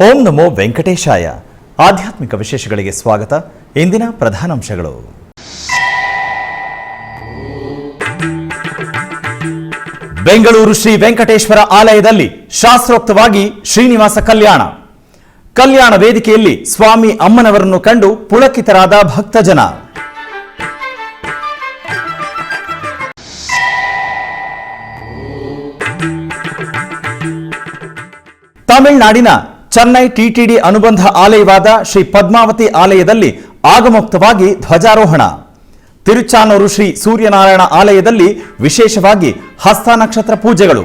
ಓಂ ನಮೋ ವೆಂಕಟೇಶಾಯ. ಆಧ್ಯಾತ್ಮಿಕ ವಿಶೇಷಗಳಿಗೆ ಸ್ವಾಗತ. ಇಂದಿನ ಪ್ರಧಾನಾಂಶಗಳು. ಬೆಂಗಳೂರು ಶ್ರೀ ವೆಂಕಟೇಶ್ವರ ಆಲಯದಲ್ಲಿ ಶಾಸ್ತ್ರೋಕ್ತವಾಗಿ ಶ್ರೀನಿವಾಸ ಕಲ್ಯಾಣ ವೇದಿಕೆಯಲ್ಲಿ ಸ್ವಾಮಿ ಅಮ್ಮನವರನ್ನು ಕಂಡು ಪುಳಕಿತರಾದ ಭಕ್ತಜನ. ತಮಿಳುನಾಡಿನ ಚೆನ್ನೈ ಟಿಟಿಡಿ ಅನುಬಂಧ ಆಲಯವಾದ ಶ್ರೀ ಪದ್ಮಾವತಿ ಆಲಯದಲ್ಲಿ ಆಗಮೋಕ್ತವಾಗಿ ಧ್ವಜಾರೋಹಣ. ತಿರುಚಾನೂರು ಶ್ರೀ ಸೂರ್ಯನಾರಾಯಣ ಆಲಯದಲ್ಲಿ ವಿಶೇಷವಾಗಿ ಹಸ್ತ ನಕ್ಷತ್ರ ಪೂಜೆಗಳು.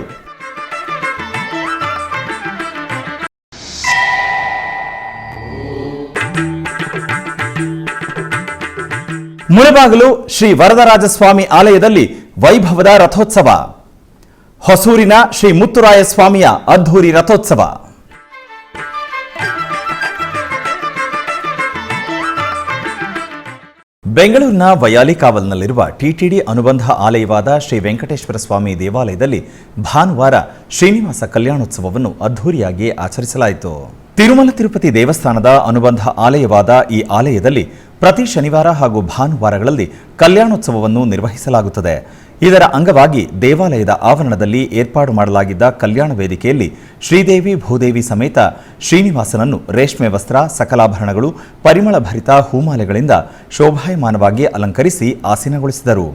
ಮುಳಬಾಗಿಲು ಶ್ರೀ ವರದರಾಜಸ್ವಾಮಿ ಆಲಯದಲ್ಲಿ ವೈಭವದ ರಥೋತ್ಸವ. ಹೊಸೂರಿನ ಶ್ರೀ ಮುತ್ತುರಾಯ ಸ್ವಾಮಿಯ ಅದ್ಧೂರಿ ರಥೋತ್ಸವ. ಬೆಂಗಳೂರಿನ ವಯಾಲಿಕಾವಲ್ನಲ್ಲಿರುವ ಟಿಟಿಡಿ ಅನುಬಂಧ ಆಲಯವಾದ ಶ್ರೀ ವೆಂಕಟೇಶ್ವರ ಸ್ವಾಮಿ ದೇವಾಲಯದಲ್ಲಿ ಭಾನುವಾರ ಶ್ರೀನಿವಾಸ ಕಲ್ಯಾಣೋತ್ಸವವನ್ನು ಅದ್ಧೂರಿಯಾಗಿ ಆಚರಿಸಲಾಯಿತು. ತಿರುಮಲ ತಿರುಪತಿ ದೇವಸ್ಥಾನದ ಅನುಬಂಧ ಆಲಯವಾದ ಈ ಆಲಯದಲ್ಲಿ ಪ್ರತಿ ಶನಿವಾರ ಹಾಗೂ ಭಾನುವಾರಗಳಲ್ಲಿ ಕಲ್ಯಾಣೋತ್ಸವವನ್ನು ನಿರ್ವಹಿಸಲಾಗುತ್ತದೆ. ಇದರ ಅಂಗವಾಗಿ ದೇವಾಲಯದ ಆವರಣದಲ್ಲಿ ಏರ್ಪಾಡು ಮಾಡಲಾಗಿದ್ದ ಕಲ್ಯಾಣ ವೇದಿಕೆಯಲ್ಲಿ ಶ್ರೀದೇವಿ ಭೂದೇವಿ ಸಮೇತ ಶ್ರೀನಿವಾಸನನ್ನು ರೇಷ್ಮೆ ವಸ್ತ್ರ, ಸಕಲಾಭರಣಗಳು, ಪರಿಮಳ ಭರಿತ ಹೂಮಾಲೆಗಳಿಂದ ಶೋಭಾಯಮಾನವಾಗಿ ಅಲಂಕರಿಸಿ ಆಸೀನಗೊಳಿಸಿದರು.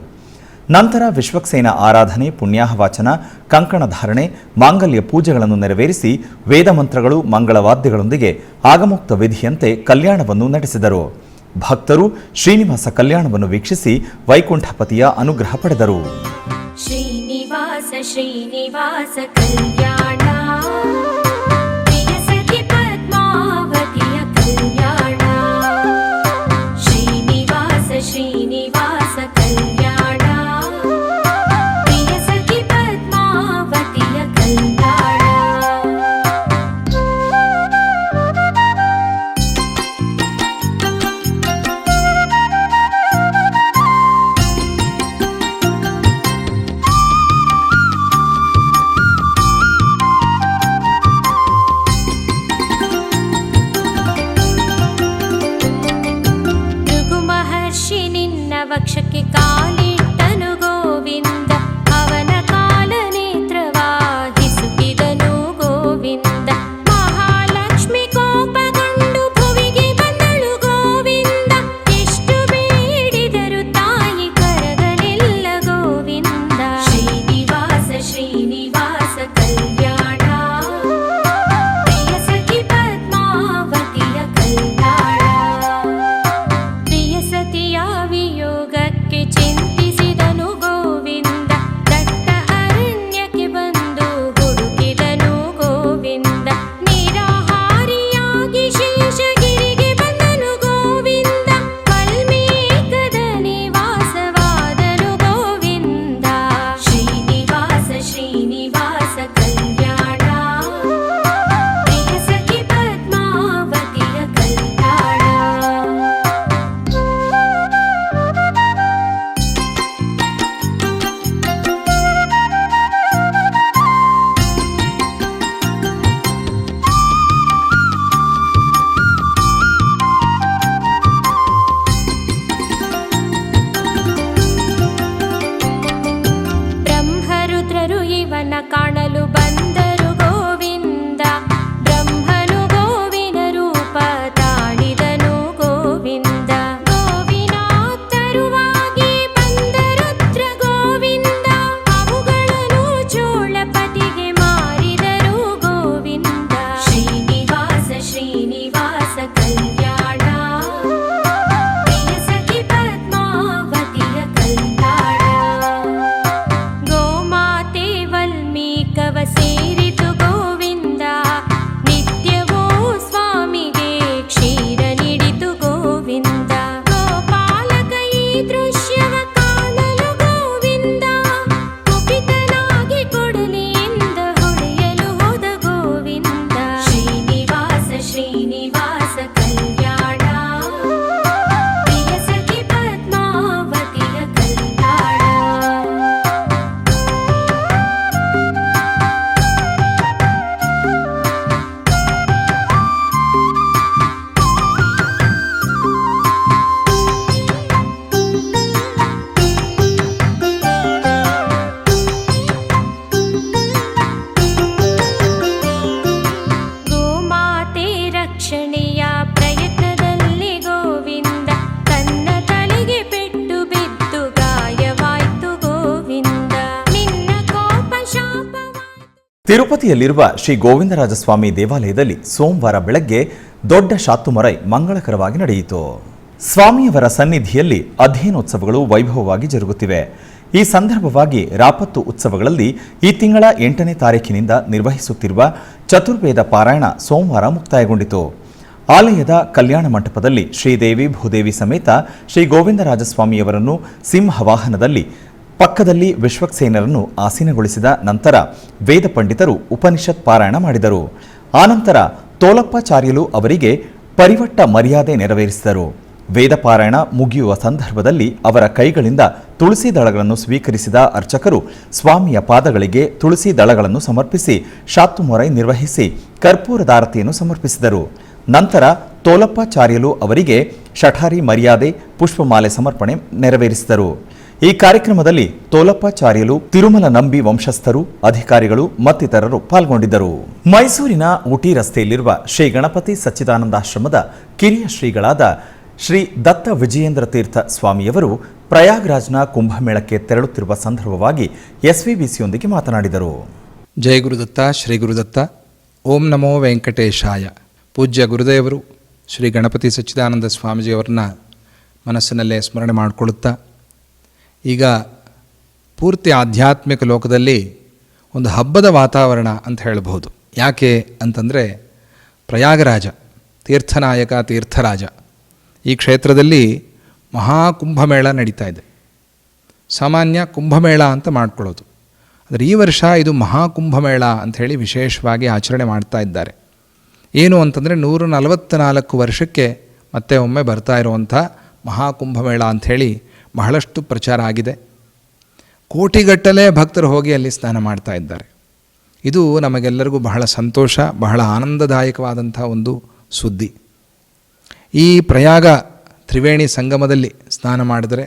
ನಂತರ ವಿಶ್ವಕ್ಸೇನ ಆರಾಧನೆ, ಪುಣ್ಯಾಹವಾಚನ, ಕಂಕಣ ಧಾರಣೆ, ಮಾಂಗಲ್ಯ ಪೂಜೆಗಳನ್ನು ನೆರವೇರಿಸಿ ವೇದಮಂತ್ರಗಳು, ಮಂಗಳವಾದ್ಯಗಳೊಂದಿಗೆ ಆಗಮೋಕ್ತ ವಿಧಿಯಂತೆ ಕಲ್ಯಾಣವನ್ನು ನಡೆಸಿದರು. ಭಕ್ತರು ಶ್ರೀನಿವಾಸ ಕಲ್ಯಾಣವನ್ನು ವೀಕ್ಷಿಸಿ ವೈಕುಂಠಪತಿಯ ಅನುಗ್ರಹ ಪಡೆದರು. ಶ್ರೀನಿವಾಸ ಶ್ರೀನಿವಾಸ ಕಲ್ಯಾಣ ವಕ್ಷಕ್ಕೆ ಕಾಲಿಟ್ಟನು ಗೋವಿಂದ, ಅವನ ಕಾಲ ನೇತ್ರವಾಹಿಸುತ್ತಿದನು ಗೋವಿಂದ. ಮಹಾಲಕ್ಷ್ಮಿ ಕೋಪಗೊಂಡು ಭುವಿಗೆ ಬಂದಳು ಗೋವಿಂದ, ಎಷ್ಟು ಬೇಡಿದರು ತಾಯಿ ಕರಗಲಿಲ್ಲ ಗೋವಿಂದ. ಶ್ರೀನಿವಾಸ ಶ್ರೀನಿವಾಸ ಕಲ್ಯಾಣ ಪ್ರಿಯ ಸಖಿ ಪದ್ಮಾವತಿಯ ಕಲ್ಯಾಣ. ಪ್ರಿಯ ಸತಿಯ ವಿಯೋಗಕ್ಕೆ ಚಿಂತಿಸಿದನು ಗೋವಿಂದ, ದಟ್ಟ ಅರಣ್ಯಕ್ಕೆ ಬಂದು ಹುಡುಕಿದನು ಗೋವಿಂದ. ನಿರಾಹಾರಿಯಾಗಿ ಶೇಷಗಿರಿಗೆ ಬಂದನು ಗೋವಿಂದ, ವಾಲ್ಮೀಕದ ನಿವಾಸವಾದನು ಗೋವಿಂದ. ಶ್ರೀನಿವಾಸ ಶ್ರೀನಿವಾಸ ಕಲ್ಯಾಣ ಪ್ರಿಯ ಸಖಿ ಪದ್ಮಾವತಿಯ ಕಲ್ಯಾಣ. ಬ್ರಹ್ಮರುದ್ರರು ಇವನ ಕಾಣಲು ಬಂದರು ಗೋವಿಂದ, ಬ್ರಹ್ಮನು ಗೋವಿನ ರೂಪ ತಾಳಿದನು ಗೋವಿಂದ. ಗೋವಿನ ತರುವಾಗಿ ಬಂದ ರುದ್ರ ಗೋವಿಂದ, ಅವುಗಳನ್ನು ಚೋಳಪತಿಗೆ ಮಾರಿದರು ಗೋವಿಂದ. ಶ್ರೀನಿವಾಸ ಶ್ರೀನಿವಾಸ ಕಲ್ಯಾಣ ಪ್ರಿಯ ಸಖಿ ಪದ್ಮಾವತಿಯ ಕಲ್ಯಾಣ. ಗೋಮಾತೆ ವಲ್ಮೀಕವ ಸೇರಿತು ಗೋವಿಂದ, ನಿತ್ಯವೂ ಸ್ವಾಮಿಗೆ ಕ್ಷೀರ ನೀಡಿತು ಗೋವಿಂದ. ಗೋಪಾಲಕ ಈ ದೃಶ್ಯವ ಕಾಣಲು ಗೋವಿಂದ, ಕುಪಿತನಾಗಿ ಕೊಡಲಿಯಿಂದ ಹೊಡೆಯಲು ಹೋದ ಗೋವಿಂದ. ಶ್ರೀನಿವಾಸ ಶ್ರೀನಿವಾಸ ಕಲ್ಯಾಣ ಪ್ರಿಯ ಸಖಿ ಪದ್ಮಾವತಿಯ ಕಲ್ಯಾಣ. ತಿರುಪತಿಯಲ್ಲಿರುವ ಶ್ರೀ ಗೋವಿಂದರಾಜಸ್ವಾಮಿ ದೇವಾಲಯದಲ್ಲಿ ಸೋಮವಾರ ಬೆಳಗ್ಗೆ ದೊಡ್ಡ ಶಾತ್ತುಮರೈ ಮಂಗಳಕರವಾಗಿ ನಡೆಯಿತು. ಸ್ವಾಮಿಯವರ ಸನ್ನಿಧಿಯಲ್ಲಿ ಅಧ್ಯಯನೋತ್ಸವಗಳು ವೈಭವವಾಗಿ ಜರುಗುತ್ತಿವೆ. ಈ ಸಂದರ್ಭವಾಗಿ ರಾಪತ್ತು ಉತ್ಸವಗಳಲ್ಲಿ ಈ ತಿಂಗಳ 8ನೇ ತಾರೀಖಿನಿಂದ ನಿರ್ವಹಿಸುತ್ತಿರುವ ಚತುರ್ವೇದ ಪಾರಾಯಣ ಸೋಮವಾರ ಮುಕ್ತಾಯಗೊಂಡಿತು. ಆಲಯದ ಕಲ್ಯಾಣ ಮಂಟಪದಲ್ಲಿ ಶ್ರೀದೇವಿ ಭೂದೇವಿ ಸಮೇತ ಶ್ರೀ ಗೋವಿಂದರಾಜಸ್ವಾಮಿಯವರನ್ನು ಸಿಂಹವಾಹನದಲ್ಲಿ ಪಕ್ಕದಲ್ಲಿ ವಿಶ್ವಕ್ಸೇನರನ್ನು ಆಸೀನಗೊಳಿಸಿದ ನಂತರ ವೇದ ಪಂಡಿತರು ಉಪನಿಷತ್ ಪಾರಾಯಣ ಮಾಡಿದರು. ಆನಂತರ ತೋಲಪ್ಪಾಚಾರ್ಯಲು ಅವರಿಗೆ ಪರಿವಟ್ಟ ಮರ್ಯಾದೆ ನೆರವೇರಿಸಿದರು. ವೇದ ಪಾರಾಯಣ ಮುಗಿಯುವ ಸಂದರ್ಭದಲ್ಲಿ ಅವರ ಕೈಗಳಿಂದ ತುಳಸಿ ದಳಗಳನ್ನು ಸ್ವೀಕರಿಸಿದ ಅರ್ಚಕರು ಸ್ವಾಮಿಯ ಪಾದಗಳಿಗೆ ತುಳಸಿ ದಳಗಳನ್ನು ಸಮರ್ಪಿಸಿ ಶಾತ್ತುಮೊರೈ ನಿರ್ವಹಿಸಿ ಕರ್ಪೂರದಾರತಿಯನ್ನು ಸಮರ್ಪಿಸಿದರು. ನಂತರ ತೋಲಪ್ಪಾಚಾರ್ಯಲು ಅವರಿಗೆ ಶಠಾರಿ ಮರ್ಯಾದೆ ಪುಷ್ಪಮಾಲೆ ಸಮರ್ಪಣೆ ನೆರವೇರಿಸಿದರು. ಈ ಕಾರ್ಯಕ್ರಮದಲ್ಲಿ ತೋಲಪ್ಪಾಚಾರ್ಯಲು, ತಿರುಮಲ ನಂಬಿ ವಂಶಸ್ಥರು, ಅಧಿಕಾರಿಗಳು ಮತ್ತಿತರರು ಪಾಲ್ಗೊಂಡಿದ್ದರು. ಮೈಸೂರಿನ ಊಟಿ ರಸ್ತೆಯಲ್ಲಿರುವ ಶ್ರೀ ಗಣಪತಿ ಸಚ್ಚಿದಾನಂದಾಶ್ರಮದ ಕಿರಿಯ ಶ್ರೀಗಳಾದ ಶ್ರೀ ದತ್ತ ವಿಜಯೇಂದ್ರ ತೀರ್ಥ ಸ್ವಾಮಿಯವರು ಪ್ರಯಾಗ್ರಾಜ್ನ ಕುಂಭಮೇಳಕ್ಕೆ ತೆರಳುತ್ತಿರುವ ಸಂದರ್ಭವಾಗಿ ಎಸ್ವಿಬಿಸಿಯೊಂದಿಗೆ ಮಾತನಾಡಿದರು. ಜಯ ಗುರುದತ್ತ, ಶ್ರೀ ಗುರುದತ್ತ. ಓಂ ನಮೋ ವೆಂಕಟೇಶಾಯ. ಪೂಜ್ಯ ಗುರುದೇವರು ಶ್ರೀ ಗಣಪತಿ ಸಚ್ಚಿದಾನಂದ ಸ್ವಾಮೀಜಿಯವರನ್ನ ಮನಸ್ಸಿನಲ್ಲೇ ಸ್ಮರಣೆ ಮಾಡಿಕೊಳ್ಳುತ್ತಾ, ಈಗ ಪೂರ್ತಿ ಆಧ್ಯಾತ್ಮಿಕ ಲೋಕದಲ್ಲಿ ಒಂದು ಹಬ್ಬದ ವಾತಾವರಣ ಅಂತ ಹೇಳಬಹುದು. ಯಾಕೆ ಅಂತಂದರೆ, ಪ್ರಯಾಗರಾಜ ತೀರ್ಥನಾಯಕ ತೀರ್ಥರಾಜ ಈ ಕ್ಷೇತ್ರದಲ್ಲಿ ಮಹಾಕುಂಭಮೇಳ ನಡೀತಾ ಇದೆ. ಸಾಮಾನ್ಯ ಕುಂಭಮೇಳ ಅಂತ ಮಾಡ್ಕೊಳ್ಳೋದು, ಆದರೆ ಈ ವರ್ಷ ಇದು ಮಹಾಕುಂಭಮೇಳ ಅಂಥೇಳಿ ವಿಶೇಷವಾಗಿ ಆಚರಣೆ ಮಾಡ್ತಾ ಇದ್ದಾರೆ. ಏನು ಅಂತಂದರೆ 144 ವರ್ಷಕ್ಕೆ ಮತ್ತೆ ಒಮ್ಮೆ ಬರ್ತಾ ಇರುವಂಥ ಮಹಾಕುಂಭಮೇಳ ಅಂಥೇಳಿ ಬಹಳಷ್ಟು ಪ್ರಚಾರ ಆಗಿದೆ. ಕೋಟಿಗಟ್ಟಲೆ ಭಕ್ತರು ಹೋಗಿ ಅಲ್ಲಿ ಸ್ನಾನ ಮಾಡ್ತಾ ಇದ್ದಾರೆ. ಇದು ನಮಗೆಲ್ಲರಿಗೂ ಬಹಳ ಸಂತೋಷ, ಬಹಳ ಆನಂದದಾಯಕವಾದಂಥ ಒಂದು ಸುದ್ದಿ. ಈ ಪ್ರಯಾಗ ತ್ರಿವೇಣಿ ಸಂಗಮದಲ್ಲಿ ಸ್ನಾನ ಮಾಡಿದರೆ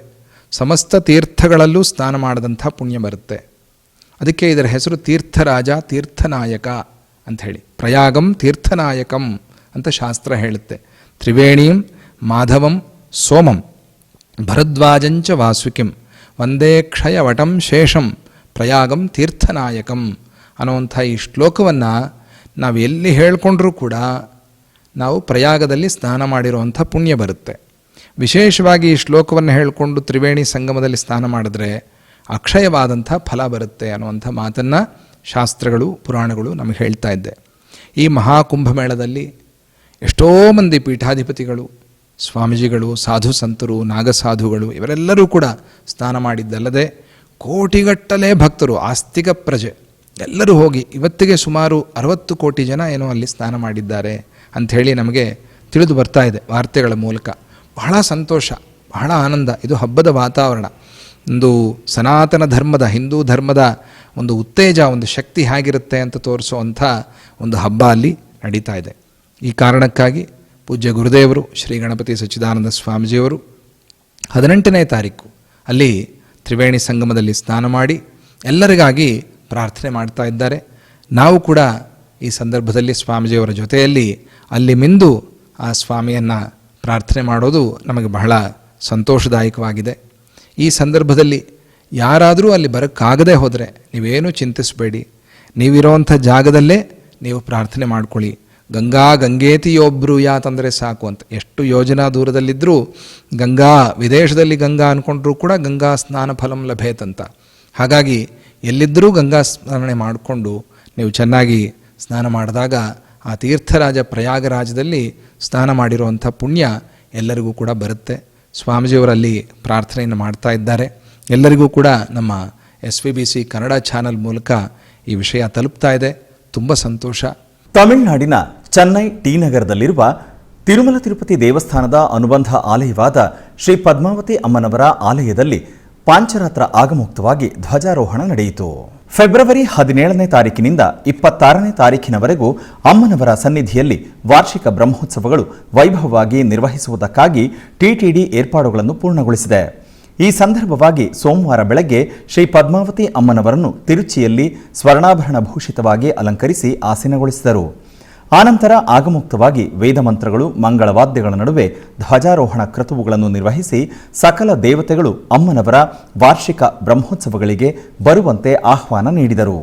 ಸಮಸ್ತ ತೀರ್ಥಗಳಲ್ಲೂ ಸ್ನಾನ ಮಾಡಿದಂಥ ಪುಣ್ಯ ಬರುತ್ತೆ. ಅದಕ್ಕೆ ಇದರ ಹೆಸರು ತೀರ್ಥರಾಜ ತೀರ್ಥನಾಯಕ ಅಂಥೇಳಿ. ಪ್ರಯಾಗಂ ತೀರ್ಥನಾಯಕಂ ಅಂತ ಶಾಸ್ತ್ರ ಹೇಳುತ್ತೆ. ತ್ರಿವೇಣೀಂ ಮಾಧವಂ ಸೋಮಂ ಭರದ್ವಾಜಂಚ ವಾಸುಕಿಂ ವಂದೇ ಕ್ಷಯ ವಟಂ ಶೇಷಂ ಪ್ರಯಾಗಂ ತೀರ್ಥನಾಯಕಂ ಅನ್ನುವಂಥ ಈ ಶ್ಲೋಕವನ್ನು ನಾವು ಎಲ್ಲಿ ಹೇಳ್ಕೊಂಡ್ರೂ ಕೂಡ ನಾವು ಪ್ರಯಾಗದಲ್ಲಿ ಸ್ನಾನ ಮಾಡಿರುವಂಥ ಪುಣ್ಯ ಬರುತ್ತೆ. ವಿಶೇಷವಾಗಿ ಈ ಶ್ಲೋಕವನ್ನು ಹೇಳಿಕೊಂಡು ತ್ರಿವೇಣಿ ಸಂಗಮದಲ್ಲಿ ಸ್ನಾನ ಮಾಡಿದ್ರೆ ಅಕ್ಷಯವಾದಂಥ ಫಲ ಬರುತ್ತೆ ಅನ್ನುವಂಥ ಮಾತನ್ನು ಶಾಸ್ತ್ರಗಳು ಪುರಾಣಗಳು ನಮಗೆ ಹೇಳ್ತಾ ಇದ್ದೆ. ಈ ಮಹಾಕುಂಭಮೇಳದಲ್ಲಿ ಎಷ್ಟೋ ಮಂದಿ ಪೀಠಾಧಿಪತಿಗಳು, ಸ್ವಾಮೀಜಿಗಳು, ಸಾಧು ಸಂತರು, ನಾಗಸಾಧುಗಳು ಇವರೆಲ್ಲರೂ ಕೂಡ ಸ್ನಾನ ಮಾಡಿದ್ದಲ್ಲದೆ ಕೋಟಿಗಟ್ಟಲೆ ಭಕ್ತರು, ಆಸ್ತಿಕ ಪ್ರಜೆ ಎಲ್ಲರೂ ಹೋಗಿ ಇವತ್ತಿಗೆ ಸುಮಾರು 60 ಕೋಟಿ ಜನ ಏನೋ ಅಲ್ಲಿ ಸ್ನಾನ ಮಾಡಿದ್ದಾರೆ ಅಂಥೇಳಿ ನಮಗೆ ತಿಳಿದು ಬರ್ತಾ ಇದೆ ವಾರ್ತೆಗಳ ಮೂಲಕ. ಬಹಳ ಸಂತೋಷ, ಬಹಳ ಆನಂದ. ಇದು ಹಬ್ಬದ ವಾತಾವರಣ. ಒಂದು ಸನಾತನ ಧರ್ಮದ, ಹಿಂದೂ ಧರ್ಮದ ಒಂದು ಉತ್ತೇಜ, ಒಂದು ಶಕ್ತಿ ಹೇಗಿರುತ್ತೆ ಅಂತ ತೋರಿಸುವಂಥ ಒಂದು ಹಬ್ಬ ಅಲ್ಲಿ ನಡೀತಾ ಇದೆ. ಈ ಕಾರಣಕ್ಕಾಗಿ ಪೂಜ್ಯ ಗುರುದೇವರು ಶ್ರೀ ಗಣಪತಿ ಸಚ್ಚಿದಾನಂದ ಸ್ವಾಮೀಜಿಯವರು 18ನೇ ತಾರೀಕು ಅಲ್ಲಿ ತ್ರಿವೇಣಿ ಸಂಗಮದಲ್ಲಿ ಸ್ನಾನ ಮಾಡಿ ಎಲ್ಲರಿಗಾಗಿ ಪ್ರಾರ್ಥನೆ ಮಾಡ್ತಾ ಇದ್ದಾರೆ. ನಾವು ಕೂಡ ಈ ಸಂದರ್ಭದಲ್ಲಿ ಸ್ವಾಮೀಜಿಯವರ ಜೊತೆಯಲ್ಲಿ ಅಲ್ಲಿ ಮಿಂದು ಆ ಸ್ವಾಮಿಯನ್ನು ಪ್ರಾರ್ಥನೆ ಮಾಡೋದು ನಮಗೆ ಬಹಳ ಸಂತೋಷದಾಯಕವಾಗಿದೆ. ಈ ಸಂದರ್ಭದಲ್ಲಿ ಯಾರಾದರೂ ಅಲ್ಲಿ ಬರೋಕ್ಕಾಗದೇ ಹೋದರೆ ನೀವೇನೂ ಚಿಂತಿಸಬೇಡಿ. ನೀವಿರೋವಂಥ ಜಾಗದಲ್ಲೇ ನೀವು ಪ್ರಾರ್ಥನೆ ಮಾಡ್ಕೊಳ್ಳಿ. ಗಂಗಾ ಗಂಗೇತಿ ಯೋಬ್ರೂಯಾತ್ ಅಂದರೆ ಸಾಕು ಅಂತ. ಎಷ್ಟು ಯೋಜನಾ ದೂರದಲ್ಲಿದ್ದರೂ ಗಂಗಾ, ವಿದೇಶದಲ್ಲಿ ಗಂಗಾ ಅಂದ್ಕೊಂಡ್ರೂ ಕೂಡ ಗಂಗಾ ಸ್ನಾನ ಫಲಂ ಲಭೇತಂತ. ಹಾಗಾಗಿ ಎಲ್ಲಿದ್ದರೂ ಗಂಗಾ ಸ್ಮರಣೆ ಮಾಡಿಕೊಂಡು ನೀವು ಚೆನ್ನಾಗಿ ಸ್ನಾನ ಮಾಡಿದಾಗ ಆ ತೀರ್ಥರಾಜ ಪ್ರಯಾಗರಾಜದಲ್ಲಿ ಸ್ನಾನ ಮಾಡಿರುವಂಥ ಪುಣ್ಯ ಎಲ್ಲರಿಗೂ ಕೂಡ ಬರುತ್ತೆ. ಸ್ವಾಮೀಜಿಯವರಲ್ಲಿ ಪ್ರಾರ್ಥನೆಯನ್ನು ಮಾಡ್ತಾ ಇದ್ದಾರೆ. ಎಲ್ಲರಿಗೂ ಕೂಡ ನಮ್ಮ SVBC ಕನ್ನಡ ಚಾನಲ್ ಮೂಲಕ ಈ ವಿಷಯ ತಲುಪ್ತಾ ಇದೆ. ತುಂಬ ಸಂತೋಷ. ತಮಿಳುನಾಡಿನ ಚೆನ್ನೈ ಟಿ ನಗರದಲ್ಲಿರುವ ತಿರುಮಲ ತಿರುಪತಿ ದೇವಸ್ಥಾನದ ಅನುಬಂಧ ಆಲಯವಾದ ಶ್ರೀ ಪದ್ಮಾವತಿ ಅಮ್ಮನವರ ಆಲಯದಲ್ಲಿ ಪಾಂಚರಾತ್ರ ಆಗಮುಕ್ತವಾಗಿ ಧ್ವಜಾರೋಹಣ ನಡೆಯಿತು. ಫೆಬ್ರವರಿ 17ನೇ ತಾರೀಕಿನಿಂದ 26ನೇ ತಾರೀಕಿನವರೆಗೂ ಅಮ್ಮನವರ ಸನ್ನಿಧಿಯಲ್ಲಿ ವಾರ್ಷಿಕ ಬ್ರಹ್ಮೋತ್ಸವಗಳು ವೈಭವವಾಗಿ ನಿರ್ವಹಿಸುವುದಕ್ಕಾಗಿ TTD ಏರ್ಪಾಡುಗಳನ್ನು ಪೂರ್ಣಗೊಳಿಸಿದೆ. ಈ ಸಂದರ್ಭವಾಗಿ ಸೋಮವಾರ ಬೆಳಗ್ಗೆ ಶ್ರೀ ಪದ್ಮಾವತಿ ಅಮ್ಮನವರನ್ನು ತಿರುಚಿಯಲ್ಲಿ ಸ್ವರ್ಣಾಭರಣ ಭೂಷಿತವಾಗಿ ಅಲಂಕರಿಸಿ ಆಸೀನಗೊಳಿಸಿದರು. ಆನಂತರ ಆಗಮುಕ್ತವಾಗಿ ವೇದಮಂತ್ರಗಳು, ಮಂಗಳವಾದ್ಯಗಳ ನಡುವೆ ಧ್ವಜಾರೋಹಣ ಕ್ರತುವುಗಳನ್ನು ನಿರ್ವಹಿಸಿ ಸಕಲ ದೇವತೆಗಳು ಅಮ್ಮನವರ ವಾರ್ಷಿಕ ಬ್ರಹ್ಮೋತ್ಸವಗಳಿಗೆ ಬರುವಂತೆ ಆಹ್ವಾನ ನೀಡಿದರು.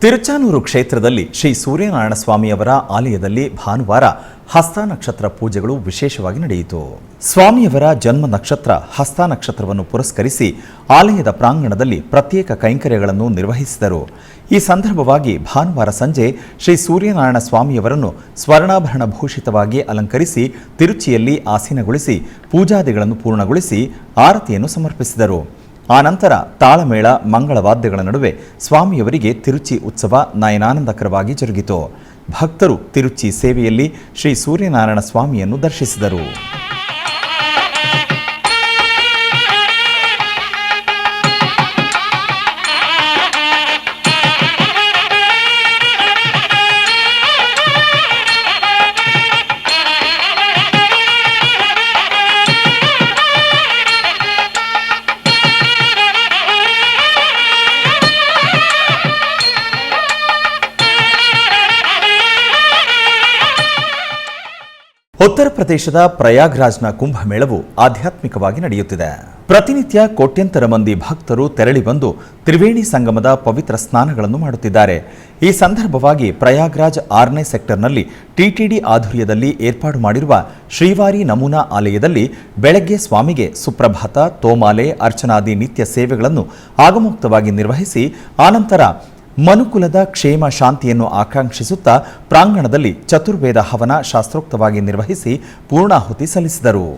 ತಿರುಚಾನೂರು ಕ್ಷೇತ್ರದಲ್ಲಿ ಶ್ರೀ ಸೂರ್ಯನಾರಾಯಣ ಸ್ವಾಮಿಯವರ ಆಲಯದಲ್ಲಿ ಭಾನುವಾರ ಹಸ್ತ ನಕ್ಷತ್ರ ಪೂಜೆಗಳು ವಿಶೇಷವಾಗಿ ನಡೆಯಿತು. ಸ್ವಾಮಿಯವರ ಜನ್ಮ ನಕ್ಷತ್ರ ಹಸ್ತ ನಕ್ಷತ್ರವನ್ನು ಪುರಸ್ಕರಿಸಿ ಆಲಯದ ಪ್ರಾಂಗಣದಲ್ಲಿ ಪ್ರತ್ಯೇಕ ಕೈಂಕರ್ಯಗಳನ್ನು ನಿರ್ವಹಿಸಿದರು. ಈ ಸಂದರ್ಭವಾಗಿ ಭಾನುವಾರ ಸಂಜೆ ಶ್ರೀ ಸೂರ್ಯನಾರಾಯಣ ಸ್ವಾಮಿಯವರನ್ನು ಸ್ವರ್ಣಾಭರಣ ಭೂಷಿತವಾಗಿ ಅಲಂಕರಿಸಿ ತಿರುಚಿಯಲ್ಲಿ ಆಸೀನಗೊಳಿಸಿ ಪೂಜಾದಿಗಳನ್ನು ಪೂರ್ಣಗೊಳಿಸಿ ಆರತಿಯನ್ನು ಸಮರ್ಪಿಸಿದರು. ಆನಂತರ ತಾಳಮೇಳ ಮಂಗಳವಾದ್ಯಗಳ ನಡುವೆ ಸ್ವಾಮಿಯವರಿಗೆ ತಿರುಚಿ ಉತ್ಸವ ನಯನಾನಂದಕರವಾಗಿ ಜರುಗಿತು. ಭಕ್ತರು ತಿರುಚಿ ಸೇವೆಯಲ್ಲಿ ಶ್ರೀ ಸೂರ್ಯನಾರಾಯಣ ಸ್ವಾಮಿಯನ್ನು ದರ್ಶಿಸಿದರು. ಉತ್ತರ ಪ್ರದೇಶದ ಪ್ರಯಾಗ್ರಾಜ್ನ ಕುಂಭಮೇಳವು ಆಧ್ಯಾತ್ಮಿಕವಾಗಿ ನಡೆಯುತ್ತಿದೆ. ಪ್ರತಿನಿತ್ಯ ಕೋಟ್ಯಂತರ ಮಂದಿ ಭಕ್ತರು ತೆರಳಿ ಬಂದು ತ್ರಿವೇಣಿ ಸಂಗಮದ ಪವಿತ್ರ ಸ್ನಾನಗಳನ್ನು ಮಾಡುತ್ತಿದ್ದಾರೆ. ಈ ಸಂದರ್ಭವಾಗಿ ಪ್ರಯಾಗ್ರಾಜ್ 6ನೇ ಸೆಕ್ಟರ್ನಲ್ಲಿ ಟಿಟಿಡಿ ಆಧ್ವರ್ಯದಲ್ಲಿ ಏರ್ಪಾಡು ಮಾಡಿರುವ ಶ್ರೀವಾರಿ ನಮೂನಾ ಆಲಯದಲ್ಲಿ ಬೆಳಗ್ಗೆ ಸ್ವಾಮಿಗೆ ಸುಪ್ರಭಾತ, ತೋಮಾಲೆ, ಅರ್ಚನಾದಿ ನಿತ್ಯ ಸೇವೆಗಳನ್ನು ಆಗಮುಕ್ತವಾಗಿ ನಿರ್ವಹಿಸಿ ಆನಂತರ ಮನುಕುಲದ ಕ್ಷೇಮ ಶಾಂತಿಯನ್ನು ಆಕಾಂಕ್ಷಿಸುತ್ತಾ ಪ್ರಾಂಗಣದಲ್ಲಿ ಚತುರ್ವೇದ ಹವನ ಶಾಸ್ತ್ರೋಕ್ತವಾಗಿ ನಿರ್ವಹಿಸಿ ಪೂರ್ಣಾಹುತಿ ಸಲ್ಲಿಸಿದರು.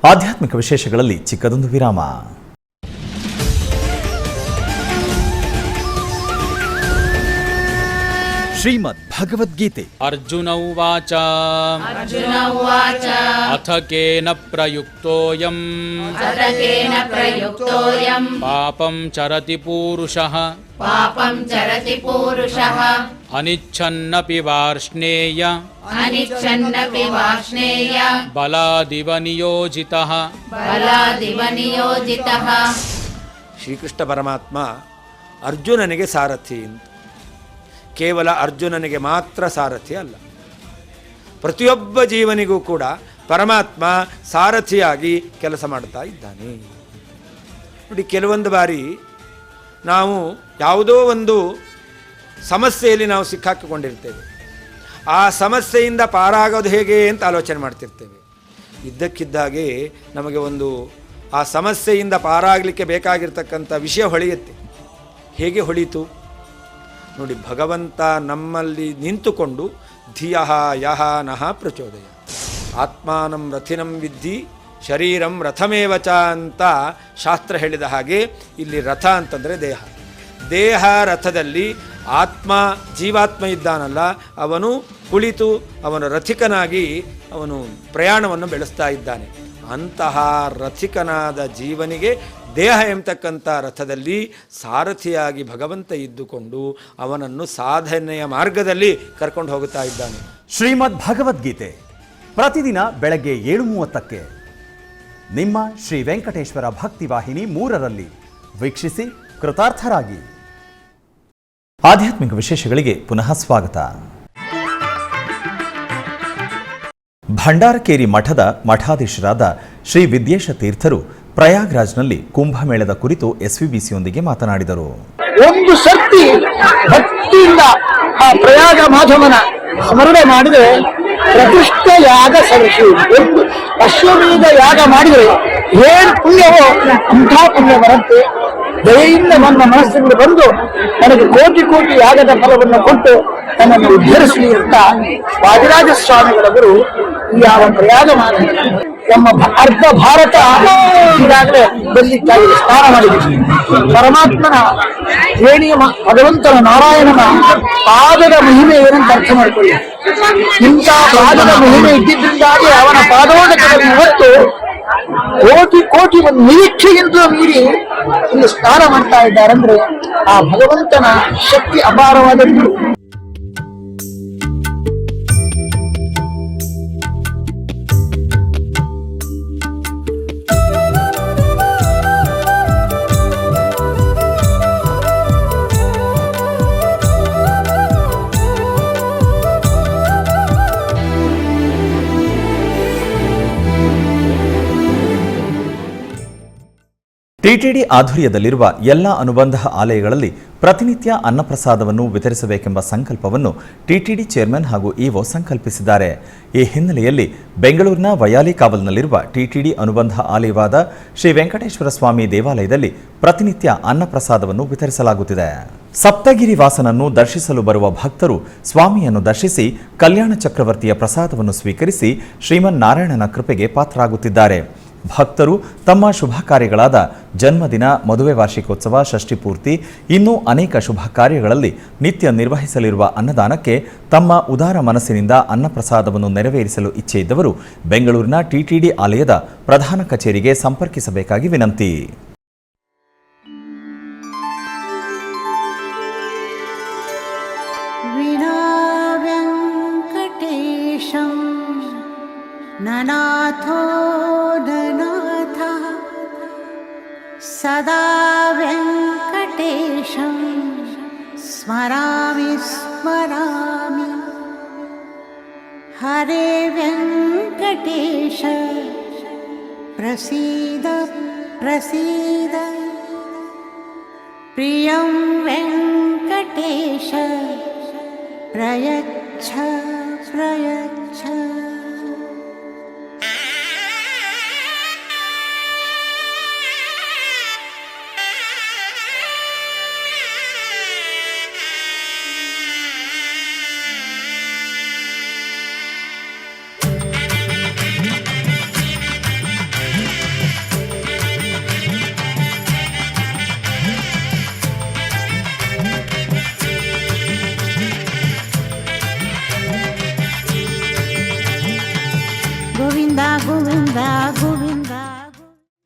ಆಧ್ಯಾತ್ಮಿಕ ವಿಶೇಷಗಳಲ್ಲಿ ಚಿಕ್ಕದೊಂದು ವಿರಾಮ. ಶ್ರೀಮದ್ ಭಗವದ್ಗೀತೆ ಅರ್ಜುನ ಉವಾಚ ಅಥ ಕೇನ ಪ್ರಯುಕ್ತೋಯಂ ಪಾಪಂ ಚರತಿ ಪೂರುಷಃ ಅನಿಚ್ಛನ್ನಪಿ ವಾರ್ಷ್ಣೇಯ ಬಲಾದಿವ ನಿಯೋಜಿತಃ. ಶ್ರೀಕೃಷ್ಣ ಪರಮಾತ್ಮ ಅರ್ಜುನನಿಗೆ ಸಾರಥಿ ಅಂತ. ಕೇವಲ ಅರ್ಜುನನಿಗೆ ಮಾತ್ರ ಸಾರಥಿ ಅಲ್ಲ, ಪ್ರತಿಯೊಬ್ಬ ಜೀವನಿಗೂ ಕೂಡ ಪರಮಾತ್ಮ ಸಾರಥಿಯಾಗಿ ಕೆಲಸ ಮಾಡ್ತಾ ಇದ್ದಾನೆ. ನೋಡಿ, ಕೆಲವೊಂದು ಬಾರಿ ನಾವು ಯಾವುದೋ ಒಂದು ಸಮಸ್ಯೆಯಲ್ಲಿ ನಾವು ಸಿಕ್ಕಾಕಿಕೊಂಡಿರ್ತೇವೆ. ಆ ಸಮಸ್ಯೆಯಿಂದ ಪಾರಾಗೋದು ಹೇಗೆ ಅಂತ ಆಲೋಚನೆ ಮಾಡ್ತಿರ್ತೇವೆ. ಇದ್ದಕ್ಕಿದ್ದಾಗೆ ನಮಗೆ ಆ ಸಮಸ್ಯೆಯಿಂದ ಪಾರಾಗಲಿಕ್ಕೆ ಬೇಕಾಗಿರ್ತಕ್ಕಂಥ ವಿಷಯ ಹೊಳೆಯುತ್ತೆ. ಹೇಗೆ ಹೊಳೀತು ನೋಡಿ, ಭಗವಂತ ನಮ್ಮಲ್ಲಿ ನಿಂತುಕೊಂಡು ಧಿಯಃ ಯಹ ನಃ ಪ್ರಚೋದಯ ಆತ್ಮಾನಂ ರಥಿನಂ ವಿದ್ಧಿ ಶರೀರಂ ರಥಮೇವಚ ಅಂತ ಶಾಸ್ತ್ರ ಹೇಳಿದ ಹಾಗೆ ಇಲ್ಲಿ ರಥ ಅಂತಂದರೆ ದೇಹ ರಥದಲ್ಲಿ ಆತ್ಮ ಜೀವಾತ್ಮ ಇದ್ದಾನಲ್ಲ, ಅವನು ಕುಳಿತು ಅವನು ರಥಿಕನಾಗಿ ಅವನು ಪ್ರಯಾಣವನ್ನು ಬೆಳೆಸ್ತಾ ಇದ್ದಾನೆ. ಅಂತಹ ರಥಿಕನಾದ ಜೀವನಿಗೆ ದೇಹ ಎಂಬತಕ್ಕಂಥ ರಥದಲ್ಲಿ ಸಾರಥಿಯಾಗಿ ಭಗವಂತ ಇದ್ದುಕೊಂಡು ಅವನನ್ನು ಸಾಧನೆಯ ಮಾರ್ಗದಲ್ಲಿ ಕರ್ಕೊಂಡು ಹೋಗುತ್ತಾ ಇದ್ದಾನೆ. ಶ್ರೀಮದ್ ಭಗವದ್ಗೀತೆ ಪ್ರತಿದಿನ ಬೆಳಗ್ಗೆ 7:30ಕ್ಕೆ ನಿಮ್ಮ ಶ್ರೀ ವೆಂಕಟೇಶ್ವರ ಭಕ್ತಿವಾಹಿನಿ 3ರಲ್ಲಿ ವೀಕ್ಷಿಸಿ ಕೃತಾರ್ಥರಾಗಿ. ಆಧ್ಯಾತ್ಮಿಕ ವಿಶೇಷಗಳಿಗೆ ಪುನಃ ಸ್ವಾಗತ. ಭಂಡಾರಕೇರಿ ಮಠದ ಮಠಾಧೀಶರಾದ ಶ್ರೀ ವಿದ್ಯೇಶ ತೀರ್ಥರು ಪ್ರಯಾಗ್ರಾಜ್ನಲ್ಲಿ ಕುಂಭಮೇಳದ ಕುರಿತು SVBCಯೊಂದಿಗೆ ಮಾತನಾಡಿದರು. ಒಂದು ಸರ್ತಿ ಭಕ್ತಿಯಿಂದ ಆ ಪ್ರಯಾಗ ಮಾಧವನ ಸ್ಮರಣೆ ಮಾಡಿದರೆ ಪ್ರತಿಷ್ಠ ಯಾಗ ಸರಸಿ ಅಶ್ವಮೇಧ ಯಾಗ ಮಾಡಿದರೆ ಏನು ಪುಣ್ಯವೋ ಅಂಥ ಪುಣ್ಯ ಬರುತ್ತೆ. ದಯೆಯಿಂದ ನನ್ನ ಮನಸ್ಸಿನಲ್ಲಿ ಬಂದು ನನಗೆ ಕೋಟಿ ಕೋಟಿ ಯಾಗದ ಫಲವನ್ನು ಕೊಟ್ಟು ನನ್ನನ್ನು ಉದ್ಧರಿಸಲಿ ಅಂತ ವಾದಿರಾಜ ಸ್ವಾಮಿಗಳವರು ಈ ಯಾವ ಪ್ರಯಾಗ ಮಾಡಿ ನಮ್ಮ ಅರ್ಧ ಭಾರತ ಈಗಾಗಲೇ ಬರಲಿಕ್ಕಾಗಿ ಸ್ನಾನ ಮಾಡಿದ್ದೀವಿ. ಪರಮಾತ್ಮನ ಶ್ರೇಣಿಯ ಭಗವಂತನ ನಾರಾಯಣನ ಪಾದದ ಮಹಿಮೆ ಏನಂತ ಅರ್ಥ ಮಾಡಿಕೊಳ್ಳಿ. ಇಂಥ ಪಾದದ ಮಹಿಮೆ ಇದ್ದಿದ್ದರಿಂದಾಗಿ ಅವನ ಪಾದೋದಕದಲ್ಲಿ ಇವತ್ತು ಕೋಟಿ ಕೋಟಿ ಒಂದು ನಿರೀಕ್ಷೆಗಿಂತ ಮೀರಿ ಇಲ್ಲಿ ಸ್ನಾನ ಮಾಡ್ತಾ ಇದ್ದಾರೆ ಅಂದ್ರೆ ಆ ಭಗವಂತನ ಶಕ್ತಿ ಅಪಾರವಾದದ್ದು. ಟಿಟಿಡಿ ಆಧ್ವರ್ಯದಲ್ಲಿರುವ ಎಲ್ಲ ಅನುಬಂಧ ಆಲಯಗಳಲ್ಲಿ ಪ್ರತಿನಿತ್ಯ ಅನ್ನಪ್ರಸಾದವನ್ನು ವಿತರಿಸಬೇಕೆಂಬ ಸಂಕಲ್ಪವನ್ನು ಟಿಟಿಡಿ ಚೇರ್ಮನ್ ಹಾಗೂ ಇಒ ಸಂಕಲ್ಪಿಸಿದ್ದಾರೆ. ಈ ಹಿನ್ನೆಲೆಯಲ್ಲಿ ಬೆಂಗಳೂರಿನ ವಯಾಲಿಕಾವಲ್ನಲ್ಲಿರುವ ಟಿಟಿಡಿ ಅನುಬಂಧ ಆಲಯವಾದ ಶ್ರೀ ವೆಂಕಟೇಶ್ವರ ಸ್ವಾಮಿ ದೇವಾಲಯದಲ್ಲಿ ಪ್ರತಿನಿತ್ಯ ಅನ್ನಪ್ರಸಾದವನ್ನು ವಿತರಿಸಲಾಗುತ್ತಿದೆ. ಸಪ್ತಗಿರಿ ವಾಸನನ್ನು ದರ್ಶಿಸಲು ಬರುವ ಭಕ್ತರು ಸ್ವಾಮಿಯನ್ನು ದರ್ಶಿಸಿ ಕಲ್ಯಾಣ ಚಕ್ರವರ್ತಿಯ ಪ್ರಸಾದವನ್ನು ಸ್ವೀಕರಿಸಿ ಶ್ರೀಮನ್ನಾರಾಯಣನ ಕೃಪೆಗೆ ಪಾತ್ರರಾಗುತ್ತಿದ್ದಾರೆ. ಭಕ್ತರು ತಮ್ಮ ಶುಭ ಕಾರ್ಯಗಳಾದ ಜನ್ಮದಿನ, ಮದುವೆ ವಾರ್ಷಿಕೋತ್ಸವ, ಷಷ್ಠಿ ಪೂರ್ತಿ, ಇನ್ನೂ ಅನೇಕ ಶುಭ ಕಾರ್ಯಗಳಲ್ಲಿ ನಿತ್ಯ ನಿರ್ವಹಿಸಲಿರುವ ಅನ್ನದಾನಕ್ಕೆ ತಮ್ಮ ಉದಾರ ಮನಸ್ಸಿನಿಂದ ಅನ್ನಪ್ರಸಾದವನ್ನು ನೆರವೇರಿಸಲು ಇಚ್ಛೆ ಇದ್ದವರು ಬೆಂಗಳೂರಿನ ಟಿಟಿಡಿ ಆಲಯದ ಪ್ರಧಾನ ಕಚೇರಿಗೆ ಸಂಪರ್ಕಿಸಬೇಕಾಗಿ ವಿನಂತಿ. ननाथो ननाथः सदा वेङ्कटेशं स्मरामि स्मरामि हरे वेङ्कटेश प्रसीद प्रसीद प्रियं वेङ्कटेश प्रयच्छ प्रयच्छ.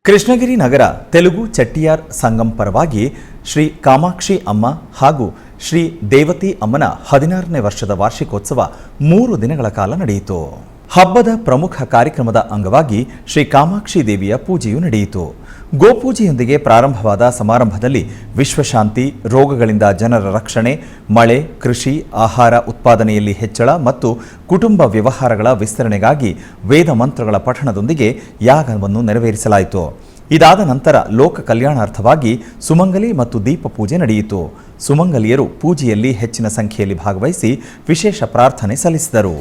ಕೃಷ್ಣಗಿರಿ ನಗರ ತೆಲುಗು ಚೆಟ್ಟಿಯಾರ್ ಸಂಗಮ್ ಪರವಾಗಿ ಶ್ರೀ ಕಾಮಾಕ್ಷಿ ಅಮ್ಮ ಹಾಗೂ ಶ್ರೀ ದೇವತಿ ಅಮ್ಮನ 16ನೇ ವರ್ಷದ ವಾರ್ಷಿಕೋತ್ಸವ 3 ದಿನಗಳ ಕಾಲ ನಡೆಯಿತು. ಹಬ್ಬದ ಪ್ರಮುಖ ಕಾರ್ಯಕ್ರಮದ ಅಂಗವಾಗಿ ಶ್ರೀ ಕಾಮಾಕ್ಷಿ ದೇವಿಯ ಪೂಜೆಯು ನಡೆಯಿತು. ಗೋಪೂಜೆಯೊಂದಿಗೆ ಪ್ರಾರಂಭವಾದ ಸಮಾರಂಭದಲ್ಲಿ ವಿಶ್ವಶಾಂತಿ, ರೋಗಗಳಿಂದ ಜನರ ರಕ್ಷಣೆ, ಮಳೆ, ಕೃಷಿ, ಆಹಾರ ಉತ್ಪಾದನೆಯಲ್ಲಿ ಹೆಚ್ಚಳ ಮತ್ತು ಕುಟುಂಬ ವ್ಯವಹಾರಗಳ ವಿಸ್ತರಣೆಗಾಗಿ ವೇದ ಮಂತ್ರಗಳ ಪಠಣದೊಂದಿಗೆ ಯಾಗವನ್ನು ನೆರವೇರಿಸಲಾಯಿತು. ಇದಾದ ನಂತರ ಲೋಕ ಕಲ್ಯಾಣಾರ್ಥವಾಗಿ ಸುಮಂಗಲಿ ಮತ್ತು ದೀಪ ಪೂಜೆ ನಡೆಯಿತು. ಸುಮಂಗಲಿಯರು ಪೂಜೆಯಲ್ಲಿ ಹೆಚ್ಚಿನ ಸಂಖ್ಯೆಯಲ್ಲಿ ಭಾಗವಹಿಸಿ ವಿಶೇಷ ಪ್ರಾರ್ಥನೆ ಸಲ್ಲಿಸಿದರು.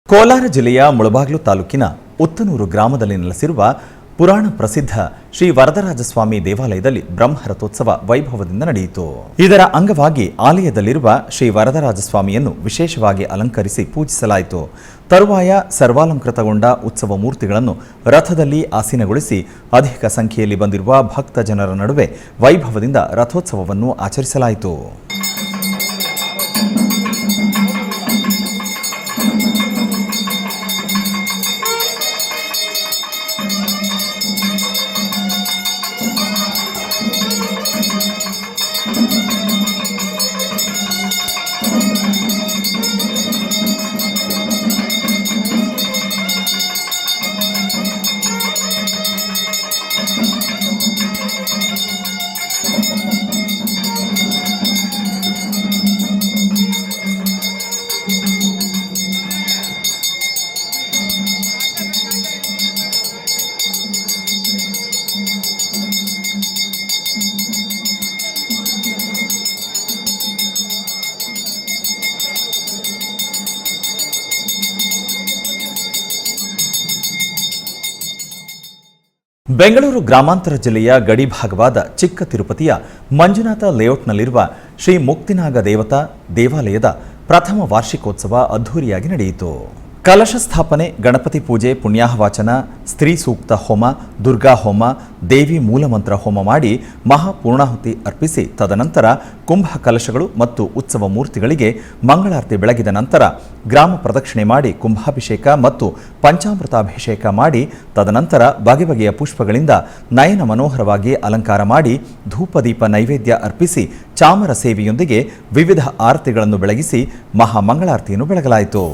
ಕೋಲಾರ ಜಿಲ್ಲೆಯ ಮುಳಬಾಗಿಲು ತಾಲೂಕಿನ ಉತ್ತನೂರು ಗ್ರಾಮದಲ್ಲಿ ನೆಲೆಸಿರುವ ಪುರಾಣ ಪ್ರಸಿದ್ಧ ಶ್ರೀ ವರದರಾಜಸ್ವಾಮಿ ದೇವಾಲಯದಲ್ಲಿ ಬ್ರಹ್ಮರಥೋತ್ಸವ ವೈಭವದಿಂದ ನಡೆಯಿತು. ಇದರ ಅಂಗವಾಗಿ ಆಲಯದಲ್ಲಿರುವ ಶ್ರೀ ವರದರಾಜಸ್ವಾಮಿಯನ್ನು ವಿಶೇಷವಾಗಿ ಅಲಂಕರಿಸಿ ಪೂಜಿಸಲಾಯಿತು. ತರುವಾಯ ಸರ್ವಾಲಂಕೃತಗೊಂಡ ಉತ್ಸವ ಮೂರ್ತಿಗಳನ್ನು ರಥದಲ್ಲಿ ಆಸೀನಗೊಳಿಸಿ ಅಧಿಕ ಸಂಖ್ಯೆಯಲ್ಲಿ ಬಂದಿರುವ ಭಕ್ತ ಜನರ ನಡುವೆ ವೈಭವದಿಂದ ರಥೋತ್ಸವವನ್ನು ಆಚರಿಸಲಾಯಿತು. ಬೆಂಗಳೂರು ಗ್ರಾಮಾಂತರ ಜಿಲ್ಲೆಯ ಗಡಿ ಭಾಗವಾದ ಚಿಕ್ಕ ತಿರುಪತಿಯ ಮಂಜುನಾಥ ಲೇಔಟ್ನಲ್ಲಿರುವ ಶ್ರೀ ಮುಕ್ತಿನಾಗ ದೇವತಾ ದೇವಾಲಯದ ಪ್ರಥಮ ವಾರ್ಷಿಕೋತ್ಸವ ಅದ್ಧೂರಿಯಾಗಿ ನಡೆಯಿತು. ಕಲಶ ಸ್ಥಾಪನೆ, ಗಣಪತಿ ಪೂಜೆ, ಪುಣ್ಯಾಹವಾಚನ, ಸ್ತ್ರೀ ಸೂಕ್ತ ಹೋಮ, ದುರ್ಗಾ ಹೋಮ, ದೇವಿ ಮೂಲಮಂತ್ರ ಹೋಮ ಮಾಡಿ ಮಹಾಪೂರ್ಣಾಹುತಿ ಅರ್ಪಿಸಿ ತದನಂತರ ಕುಂಭ ಕಲಶಗಳು ಮತ್ತು ಉತ್ಸವ ಮೂರ್ತಿಗಳಿಗೆ ಮಂಗಳಾರತಿ ಬೆಳಗಿದ ನಂತರ ಗ್ರಾಮ ಪ್ರದಕ್ಷಿಣೆ ಮಾಡಿ ಕುಂಭಾಭಿಷೇಕ ಮತ್ತು ಪಂಚಾಮೃತಾಭಿಷೇಕ ಮಾಡಿ ತದನಂತರ ಬಗೆ ಬಗೆಯ ಪುಷ್ಪಗಳಿಂದ ನಯನ ಮನೋಹರವಾಗಿ ಅಲಂಕಾರ ಮಾಡಿ ಧೂಪದೀಪ ನೈವೇದ್ಯ ಅರ್ಪಿಸಿ ಚಾಮರ ಸೇವೆಯೊಂದಿಗೆ ವಿವಿಧ ಆರತಿಗಳನ್ನು ಬೆಳಗಿಸಿ ಮಹಾಮಂಗಳಾರತಿಯನ್ನು ಬೆಳಗಲಾಯಿತು.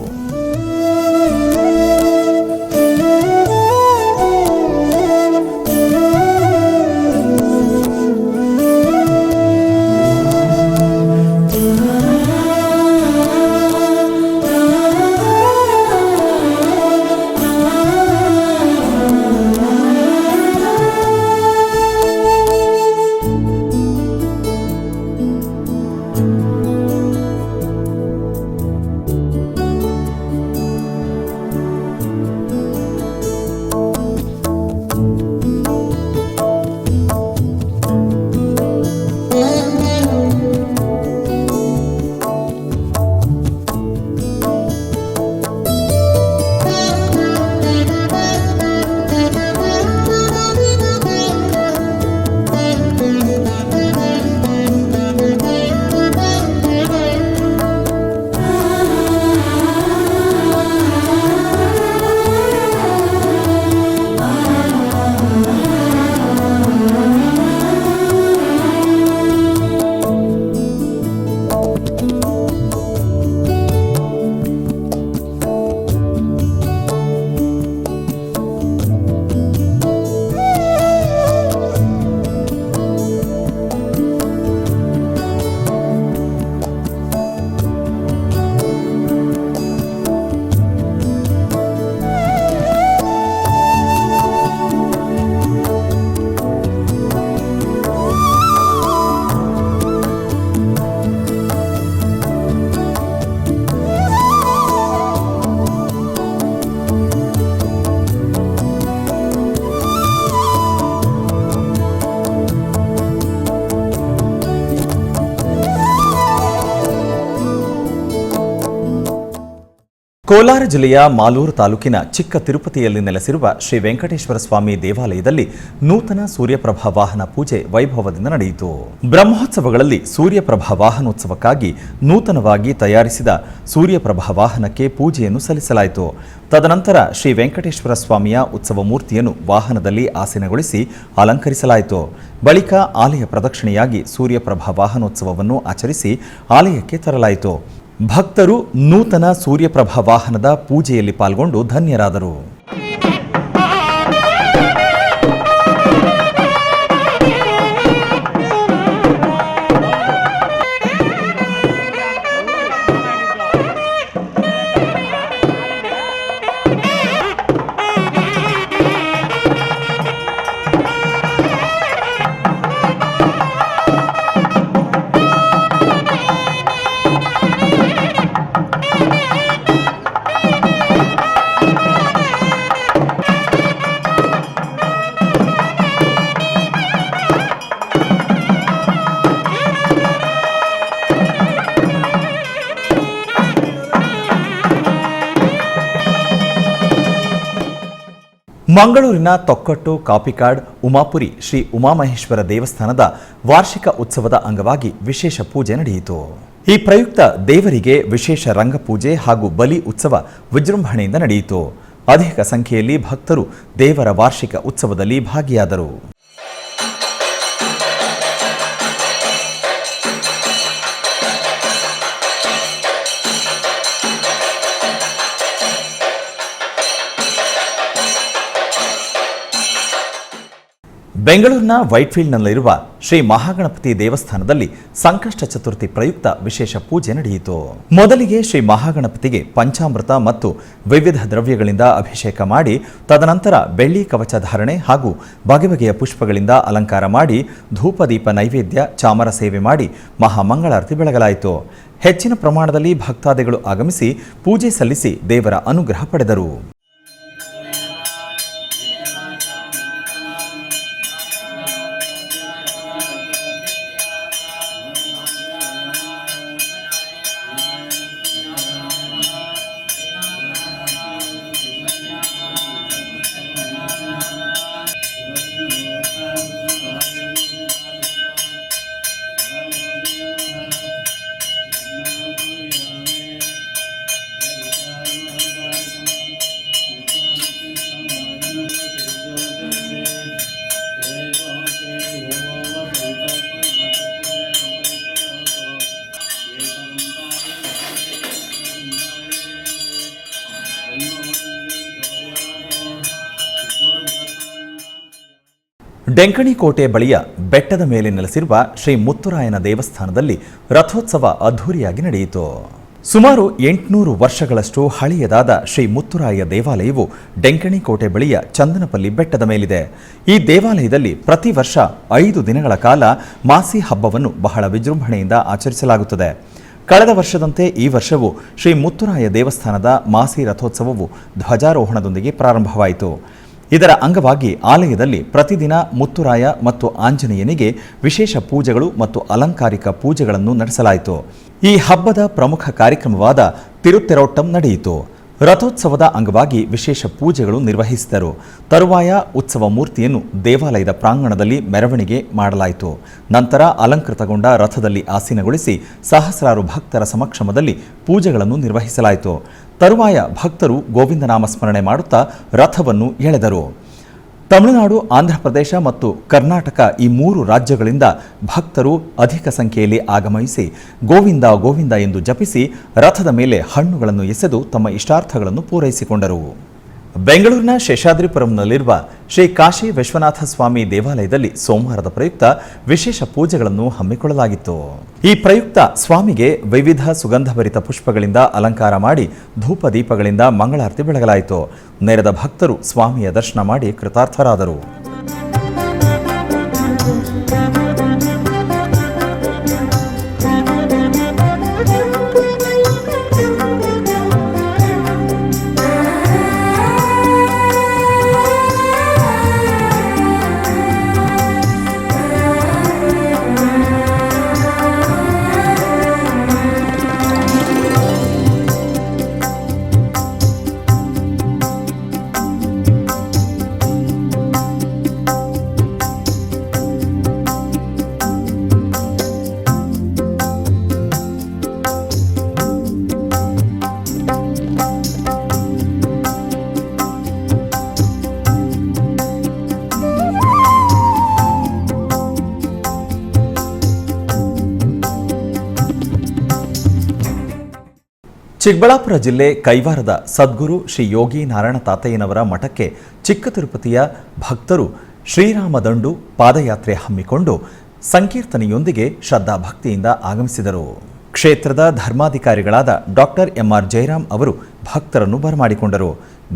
ಕೋಲಾರ ಜಿಲ್ಲೆಯ ಮಾಲೂರು ತಾಲೂಕಿನ ಚಿಕ್ಕ ತಿರುಪತಿಯಲ್ಲಿ ನೆಲೆಸಿರುವ ಶ್ರೀ ವೆಂಕಟೇಶ್ವರ ಸ್ವಾಮಿ ದೇವಾಲಯದಲ್ಲಿ ನೂತನ ಸೂರ್ಯಪ್ರಭಾ ವಾಹನ ಪೂಜೆ ವೈಭವದಿಂದ ನಡೆಯಿತು. ಬ್ರಹ್ಮೋತ್ಸವಗಳಲ್ಲಿ ಸೂರ್ಯಪ್ರಭಾ ವಾಹನೋತ್ಸವಕ್ಕಾಗಿ ನೂತನವಾಗಿ ತಯಾರಿಸಿದ ಸೂರ್ಯಪ್ರಭಾ ವಾಹನಕ್ಕೆ ಪೂಜೆಯನ್ನು ಸಲ್ಲಿಸಲಾಯಿತು. ತದನಂತರ ಶ್ರೀ ವೆಂಕಟೇಶ್ವರ ಸ್ವಾಮಿಯ ಉತ್ಸವ ಮೂರ್ತಿಯನ್ನು ವಾಹನದಲ್ಲಿ ಆಸೀನಗೊಳಿಸಿ ಅಲಂಕರಿಸಲಾಯಿತು. ಬಳಿಕ ಆಲಯ ಪ್ರದಕ್ಷಿಣೆಯಾಗಿ ಸೂರ್ಯಪ್ರಭಾ ವಾಹನೋತ್ಸವವನ್ನು ಆಚರಿಸಿ ಆಲಯಕ್ಕೆ ತರಲಾಯಿತು. ಭಕ್ತರು ನೂತನ ಸೂರ್ಯಪ್ರಭಾ ವಾಹನದ ಪೂಜೆಯಲ್ಲಿ ಪಾಲ್ಗೊಂಡು ಧನ್ಯರಾದರು. ಮಂಗಳೂರಿನ ತೊಕ್ಕಟ್ಟು ಕಾಪಿಕಾಡ್ ಉಮಾಪುರಿ ಶ್ರೀ ಉಮಾಮಹೇಶ್ವರ ದೇವಸ್ಥಾನದ ವಾರ್ಷಿಕ ಉತ್ಸವದ ಅಂಗವಾಗಿ ವಿಶೇಷ ಪೂಜೆ ನಡೆಯಿತು. ಈ ಪ್ರಯುಕ್ತ ದೇವರಿಗೆ ವಿಶೇಷ ರಂಗಪೂಜೆ ಹಾಗೂ ಬಲಿ ಉತ್ಸವ ವಿಜೃಂಭಣೆಯಿಂದ ನಡೆಯಿತು. ಅಧಿಕ ಸಂಖ್ಯೆಯಲ್ಲಿ ಭಕ್ತರು ದೇವರ ವಾರ್ಷಿಕ ಉತ್ಸವದಲ್ಲಿ ಭಾಗಿಯಾದರು. ಬೆಂಗಳೂರಿನ ವೈಟ್ಫೀಲ್ಡ್ನಲ್ಲಿರುವ ಶ್ರೀ ಮಹಾಗಣಪತಿ ದೇವಸ್ಥಾನದಲ್ಲಿ ಸಂಕಷ್ಟ ಚತುರ್ಥಿ ಪ್ರಯುಕ್ತ ವಿಶೇಷ ಪೂಜೆ ನಡೆಯಿತು. ಮೊದಲಿಗೆ ಶ್ರೀ ಮಹಾಗಣಪತಿಗೆ ಪಂಚಾಮೃತ ಮತ್ತು ವಿವಿಧ ದ್ರವ್ಯಗಳಿಂದ ಅಭಿಷೇಕ ಮಾಡಿ ತದನಂತರ ಬೆಳ್ಳಿ ಕವಚ ಧಾರಣೆ ಹಾಗೂ ಬಗೆ ಬಗೆಯ ಪುಷ್ಪಗಳಿಂದ ಅಲಂಕಾರ ಮಾಡಿ ಧೂಪದೀಪ ನೈವೇದ್ಯ ಚಾಮರ ಸೇವೆ ಮಾಡಿ ಮಹಾಮಂಗಳಾರತಿ ಬೆಳಗಲಾಯಿತು. ಹೆಚ್ಚಿನ ಪ್ರಮಾಣದಲ್ಲಿ ಭಕ್ತಾದಿಗಳು ಆಗಮಿಸಿ ಪೂಜೆ ಸಲ್ಲಿಸಿ ದೇವರ ಅನುಗ್ರಹ ಪಡೆದರು. ಡೆಂಕಣಿ ಕೋಟೆ ಬಳಿಯ ಬೆಟ್ಟದ ಮೇಲೆ ನೆಲೆಸಿರುವ ಶ್ರೀ ಮುತ್ತುರಾಯನ ದೇವಸ್ಥಾನದಲ್ಲಿ ರಥೋತ್ಸವ ಅದ್ಧೂರಿಯಾಗಿ ನಡೆಯಿತು. ಸುಮಾರು 800 ವರ್ಷಗಳಷ್ಟು ಹಳೆಯದಾದ ಶ್ರೀ ಮುತ್ತುರಾಯ ದೇವಾಲಯವು ಡೆಂಕಣಿ ಕೋಟೆ ಬಳಿಯ ಚಂದನಪಲ್ಲಿ ಬೆಟ್ಟದ ಮೇಲಿದೆ. ಈ ದೇವಾಲಯದಲ್ಲಿ ಪ್ರತಿ ವರ್ಷ 5 ದಿನಗಳ ಕಾಲ ಮಾಸಿ ಹಬ್ಬವನ್ನು ಬಹಳ ವಿಜೃಂಭಣೆಯಿಂದ ಆಚರಿಸಲಾಗುತ್ತದೆ. ಕಳೆದ ವರ್ಷದಂತೆ ಈ ವರ್ಷವೂ ಶ್ರೀ ಮುತ್ತುರಾಯ ದೇವಸ್ಥಾನದ ಮಾಸಿ ರಥೋತ್ಸವವು ಧ್ವಜಾರೋಹಣದೊಂದಿಗೆ ಪ್ರಾರಂಭವಾಯಿತು. ಇದರ ಅಂಗವಾಗಿ ಆಲಯದಲ್ಲಿ ಪ್ರತಿದಿನ ಮುತ್ತುರಾಯ ಮತ್ತು ಆಂಜನೇಯನಿಗೆ ವಿಶೇಷ ಪೂಜೆಗಳು ಮತ್ತು ಅಲಂಕಾರಿಕ ಪೂಜೆಗಳನ್ನು ನಡೆಸಲಾಯಿತು. ಈ ಹಬ್ಬದ ಪ್ರಮುಖ ಕಾರ್ಯಕ್ರಮವಾದ ತಿರುತೆರೋಟ್ಟಂ ನಡೆಯಿತು. ರಥೋತ್ಸವದ ಅಂಗವಾಗಿ ವಿಶೇಷ ಪೂಜೆಗಳು ನಿರ್ವಹಿಸಿದರು. ತರುವಾಯ ಉತ್ಸವ ಮೂರ್ತಿಯನ್ನು ದೇವಾಲಯದ ಪ್ರಾಂಗಣದಲ್ಲಿ ಮೆರವಣಿಗೆ ಮಾಡಲಾಯಿತು. ನಂತರ ಅಲಂಕೃತಗೊಂಡ ರಥದಲ್ಲಿ ಆಸೀನಗೊಳಿಸಿ ಸಹಸ್ರಾರು ಭಕ್ತರ ಸಮಕ್ಷಮದಲ್ಲಿ ಪೂಜೆಗಳನ್ನು ನಿರ್ವಹಿಸಲಾಯಿತು. ತರುವಾಯ ಭಕ್ತರು ಗೋವಿಂದ ನಾಮಸ್ಮರಣೆ ಮಾಡುತ್ತಾ ರಥವನ್ನು ಎಳೆದರು. ತಮಿಳುನಾಡು, ಆಂಧ್ರಪ್ರದೇಶ ಮತ್ತು ಕರ್ನಾಟಕ ಈ 3 ರಾಜ್ಯಗಳಿಂದ ಭಕ್ತರು ಅಧಿಕ ಸಂಖ್ಯೆಯಲ್ಲಿ ಆಗಮಿಸಿ ಗೋವಿಂದ ಗೋವಿಂದ ಎಂದು ಜಪಿಸಿ ರಥದ ಮೇಲೆ ಹಣ್ಣುಗಳನ್ನು ಎಸೆದು ತಮ್ಮ ಇಷ್ಟಾರ್ಥಗಳನ್ನು ಪೂರೈಸಿಕೊಂಡರು. ಬೆಂಗಳೂರಿನ ಶೇಷಾದ್ರಿಪುರಂನಲ್ಲಿರುವ ಶ್ರೀ ಕಾಶಿ ವಿಶ್ವನಾಥ ಸ್ವಾಮಿ ದೇವಾಲಯದಲ್ಲಿ ಸೋಮವಾರದ ಪ್ರಯುಕ್ತ ವಿಶೇಷ ಪೂಜೆಗಳನ್ನು ಹಮ್ಮಿಕೊಳ್ಳಲಾಗಿತ್ತು. ಈ ಪ್ರಯುಕ್ತ ಸ್ವಾಮಿಗೆ ವಿವಿಧ ಸುಗಂಧಭರಿತ ಪುಷ್ಪಗಳಿಂದ ಅಲಂಕಾರ ಮಾಡಿ ಧೂಪ ದೀಪಗಳಿಂದ ಮಂಗಳಾರತಿ ಬೆಳಗಲಾಯಿತು. ನೆರೆದ ಭಕ್ತರು ಸ್ವಾಮಿಯ ದರ್ಶನ ಮಾಡಿ ಕೃತಾರ್ಥರಾದರು. ಚಿಕ್ಕಬಳ್ಳಾಪುರ ಜಿಲ್ಲೆ ಕೈವಾರದ ಸದ್ಗುರು ಶ್ರೀ ಯೋಗಿ ನಾರಾಯಣ ತಾತಯ್ಯನವರ ಮಠಕ್ಕೆ ಚಿಕ್ಕ ತಿರುಪತಿಯ ಭಕ್ತರು ಶ್ರೀರಾಮದಂಡು ಪಾದಯಾತ್ರೆ ಹಮ್ಮಿಕೊಂಡು ಸಂಕೀರ್ತನೆಯೊಂದಿಗೆ ಶ್ರದ್ಧಾಭಕ್ತಿಯಿಂದ ಆಗಮಿಸಿದರು. ಕ್ಷೇತ್ರದ ಧರ್ಮಾಧಿಕಾರಿಗಳಾದ ಡಾಕ್ಟರ್ ಎಂಆರ್ ಜಯರಾಮ್ ಅವರು ಭಕ್ತರನ್ನು ಬರಮಾಡಿಕೊಂಡರು.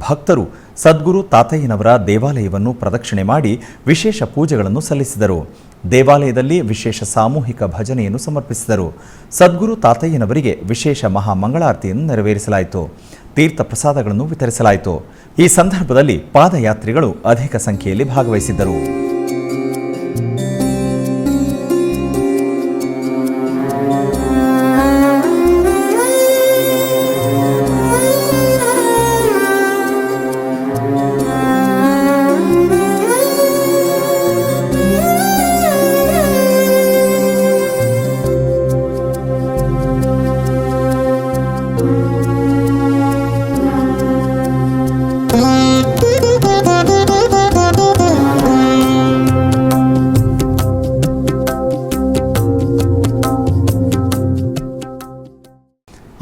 ಭಕ್ತರು ಸದ್ಗುರು ತಾತಯ್ಯನವರ ದೇವಾಲಯವನ್ನು ಪ್ರದಕ್ಷಿಣೆ ಮಾಡಿ ವಿಶೇಷ ಪೂಜೆಗಳನ್ನು ಸಲ್ಲಿಸಿದರು. ದೇವಾಲಯದಲ್ಲಿ ವಿಶೇಷ ಸಾಮೂಹಿಕ ಭಜನೆಯನ್ನು ಸಮರ್ಪಿಸಿದರು. ಸದ್ಗುರು ತಾತಯ್ಯನವರಿಗೆ ವಿಶೇಷ ಮಹಾಮಂಗಳಾರತಿಯನ್ನು ನೆರವೇರಿಸಲಾಯಿತು. ತೀರ್ಥ ಪ್ರಸಾದಗಳನ್ನು ವಿತರಿಸಲಾಯಿತು. ಈ ಸಂದರ್ಭದಲ್ಲಿ ಪಾದಯಾತ್ರಿಗಳು ಅಧಿಕ ಸಂಖ್ಯೆಯಲ್ಲಿ ಭಾಗವಹಿಸಿದ್ದರು.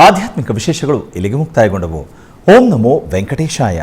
ಆಧ್ಯಾತ್ಮಿಕ ವಿಶೇಷಗಳು ಇಲ್ಲಿಗೆ ಮುಕ್ತಾಯಗೊಂಡವು. ಓಂ ನಮೋ ವೆಂಕಟೇಶಾಯ.